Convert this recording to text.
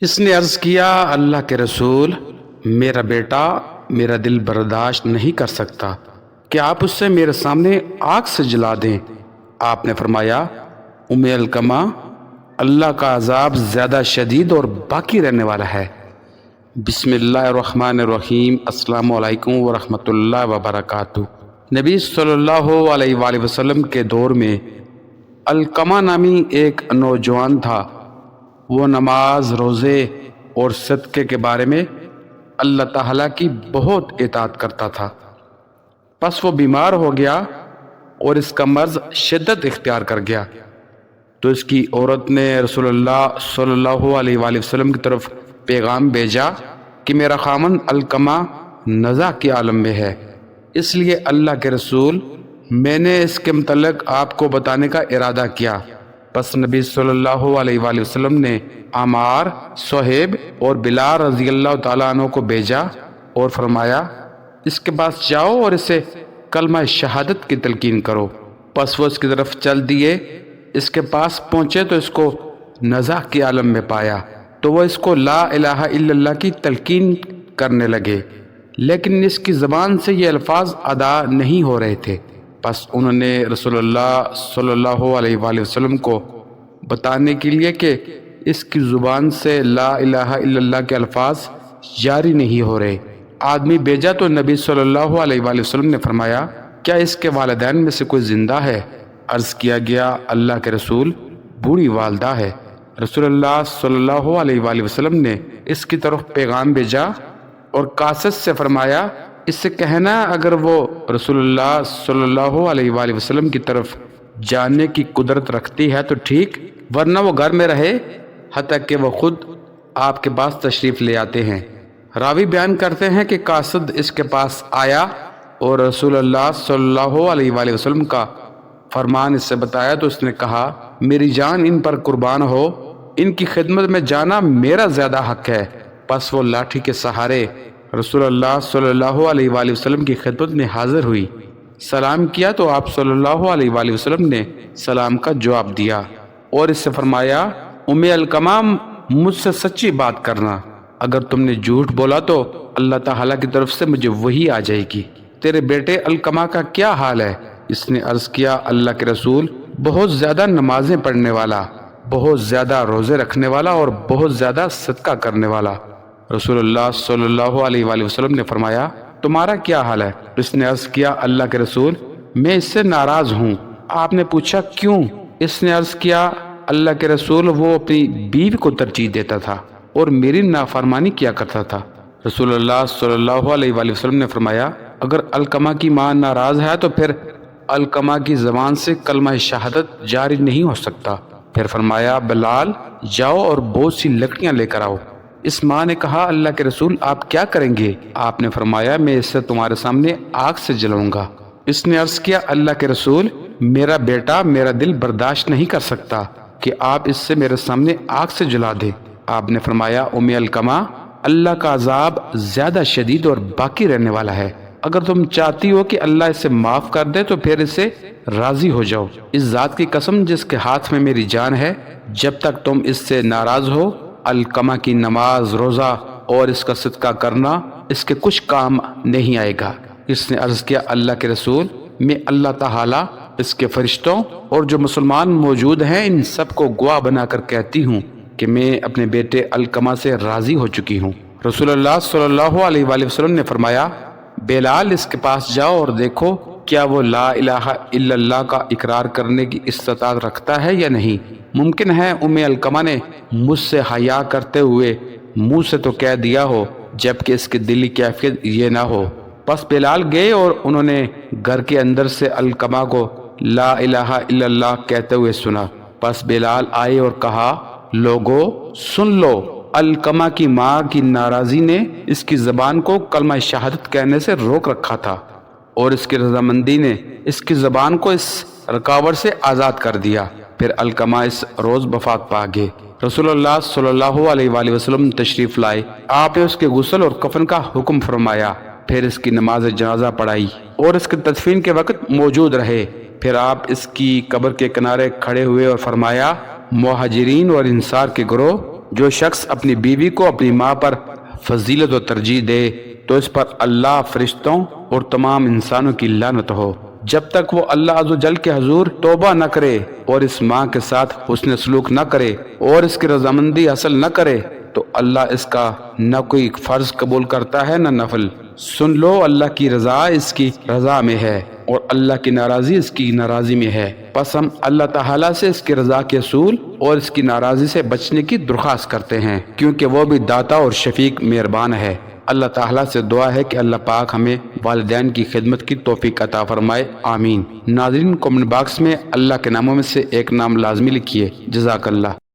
اس نے عرض کیا، اللہ کے رسول، میرا بیٹا میرا دل برداشت نہیں کر سکتا کہ آپ اس سے میرے سامنے آگ سے جلا دیں۔ آپ نے فرمایا، ام القمہ، اللہ کا عذاب زیادہ شدید اور باقی رہنے والا ہے۔ بسم اللہ الرحمن الرحیم۔ السلام علیکم ورحمۃ اللہ وبرکاتہ۔ نبی صلی اللہ علیہ وآلہ وسلم کے دور میں علقمہ نامی ایک نوجوان تھا۔ وہ نماز، روزے اور صدقے کے بارے میں اللہ تعالیٰ کی بہت اطاعت کرتا تھا۔ پس وہ بیمار ہو گیا اور اس کا مرض شدت اختیار کر گیا، تو اس کی عورت نے رسول اللہ صلی اللہ علیہ وآلہ وسلم کی طرف پیغام بھیجا کہ میرا خامن علقمہ نزع کے عالم میں ہے، اس لیے اللہ کے رسول، میں نے اس کے متعلق آپ کو بتانے کا ارادہ کیا۔ پس نبی صلی اللہ علیہ وآلہ وسلم نے عمار، صہیب اور بلال رضی اللہ تعالیٰ عنہ کو بھیجا اور فرمایا، اس کے پاس جاؤ اور اسے کلمہ شہادت کی تلقین کرو۔ پس وہ اس کی طرف چل دیے۔ اس کے پاس پہنچے تو اس کو نزع کے عالم میں پایا، تو وہ اس کو لا الہ الا اللہ کی تلقین کرنے لگے، لیکن اس کی زبان سے یہ الفاظ ادا نہیں ہو رہے تھے۔ پس انہوں نے رسول اللہ صلی اللہ علیہ وآلہ وسلم کو بتانے کے لیے کہ اس کی زبان سے لا الہ الا اللہ کے الفاظ جاری نہیں ہو رہے، آدمی بھیجا تو نبی صلی اللہ علیہ وآلہ وسلم نے فرمایا، کیا اس کے والدین میں سے کوئی زندہ ہے؟ عرض کیا گیا، اللہ کے رسول، بوڑھی والدہ ہے۔ رسول اللہ صلی اللہ علیہ وآلہ وسلم نے اس کی طرف پیغام بھیجا اور قاصد سے فرمایا، اس سے کہنا اگر وہ رسول اللہ صلی اللہ علیہ وآلہ وسلم کی طرف جانے کی قدرت رکھتی ہے تو ٹھیک، ورنہ وہ گھر میں رہے حتیٰ کہ وہ خود آپ کے پاس تشریف لے آتے ہیں۔ راوی بیان کرتے ہیں کہ قاصد اس کے پاس آیا اور رسول اللہ صلی اللہ علیہ وآلہ وسلم کا فرمان اس سے بتایا تو اس نے کہا، میری جان ان پر قربان ہو، ان کی خدمت میں جانا میرا زیادہ حق ہے۔ پس وہ لاٹھی کے سہارے رسول اللہ صلی اللہ علیہ وآلہ وسلم کی خدمت میں حاضر ہوئی۔ سلام کیا تو آپ صلی اللہ علیہ وآلہ وسلم نے سلام کا جواب دیا اور اس سے فرمایا، ام القمہ، مجھ سے سچی بات کرنا، اگر تم نے جھوٹ بولا تو اللہ تعالیٰ کی طرف سے مجھے وحی آ جائے گی۔ تیرے بیٹے علقمہ کا کیا حال ہے؟ اس نے عرض کیا، اللہ کے رسول، بہت زیادہ نمازیں پڑھنے والا، بہت زیادہ روزے رکھنے والا اور بہت زیادہ صدقہ کرنے والا۔ رسول اللہ صلی اللہ علیہ وآلہ وسلم نے فرمایا، تمہارا کیا حال ہے؟ اس نے عرض کیا، اللہ کے رسول، میں اس سے ناراض ہوں۔ آپ نے پوچھا، کیوں؟ اس نے عرض کیا، اللہ کے رسول، وہ اپنی بیوی کو ترجیح دیتا تھا اور میری نافرمانی کیا کرتا تھا۔ رسول اللہ صلی اللہ علیہ وآلہ وسلم نے فرمایا، اگر علقمہ کی ماں ناراض ہے تو پھر علقمہ کی زبان سے کلمہ شہادت جاری نہیں ہو سکتا۔ پھر فرمایا، بلال، جاؤ اور بہت سی لکڑیاں لے کر آؤ۔ اس ماں نے کہا، اللہ کے رسول، آپ کیا کریں گے؟ آپ نے فرمایا، میں اس سے تمہارے سامنے آگ سے جلاؤں گا۔ اس نے عرض کیا، اللہ کے رسول، میرا بیٹا میرا دل برداشت نہیں کر سکتا کہ آپ اس سے میرے سامنے آگ سے جلا دیں۔ آپ نے فرمایا، ام القمہ، اللہ کا عذاب زیادہ شدید اور باقی رہنے والا ہے۔ اگر تم چاہتی ہو کہ اللہ اسے معاف کر دے تو پھر اسے راضی ہو جاؤ۔ اس ذات کی قسم جس کے ہاتھ میں میری جان ہے، جب تک تم اس سے ناراض ہو، علقمہ کی نماز، روزہ اور اس کا صدقہ کرنا اس کے کچھ کام نہیں آئے گا۔ اس نے عرض کیا، اللہ کے رسول، میں اللہ تعالیٰ، اس کے فرشتوں اور جو مسلمان موجود ہیں ان سب کو گواہ بنا کر کہتی ہوں کہ میں اپنے بیٹے علقمہ سے راضی ہو چکی ہوں۔ رسول اللہ صلی اللہ علیہ وآلہ وسلم نے فرمایا، بلال، اس کے پاس جاؤ اور دیکھو کیا وہ لا الہ الا اللہ کا اقرار کرنے کی استطاعت رکھتا ہے یا نہیں۔ ممکن ہے ام علقمہ نے مجھ سے حیا کرتے ہوئے منہ سے تو کہہ دیا ہو، جبکہ اس کی دلی کیفیت یہ نہ ہو۔ پس بلال گئے اور انہوں نے گھر کے اندر سے علقمہ کو لا الہ الا اللہ کہتے ہوئے سنا۔ پس بلال آئے اور کہا، لوگو سن لو، علقمہ کی ماں کی ناراضی نے اس کی زبان کو کلمہ شہادت کہنے سے روک رکھا تھا اور اس کی رضامندی نے اس کی زبان کو اس رکاوٹ سے آزاد کر دیا۔ پھر علقمہ اس روز وفات پا گئے۔ رسول اللہ صلی اللہ علیہ وآلہ وسلم تشریف لائے۔ آپ نے اس کے غسل اور کفن کا حکم فرمایا، پھر اس کی نماز جنازہ پڑھائی اور اس کے تدفین کے وقت موجود رہے۔ پھر آپ اس کی قبر کے کنارے کھڑے ہوئے اور فرمایا، مہاجرین اور انصار کے گروہ، جو شخص اپنی بیوی کو اپنی ماں پر فضیلت و ترجیح دے تو اس پر اللہ، فرشتوں اور تمام انسانوں کی لعنت ہو۔ جب تک وہ اللہ عز و جل کے حضور توبہ نہ کرے اور اس ماں کے ساتھ حسن سلوک نہ کرے اور اس کی رضامندی حاصل نہ کرے تو اللہ اس کا نہ کوئی فرض قبول کرتا ہے نہ نفل۔ سن لو، اللہ کی رضا اس کی رضا میں ہے اور اللہ کی ناراضی اس کی ناراضی میں ہے۔ پس ہم اللہ تعالیٰ سے اس کی رضا کے اصول اور اس کی ناراضی سے بچنے کی درخواست کرتے ہیں، کیونکہ وہ بھی داتا اور شفیق مہربان ہے۔ اللہ تعالیٰ سے دعا ہے کہ اللہ پاک ہمیں والدین کی خدمت کی توفیق عطا فرمائے، آمین۔ ناظرین، کمنٹ باکس میں اللہ کے ناموں میں سے ایک نام لازمی لکھیے۔ جزاک اللہ۔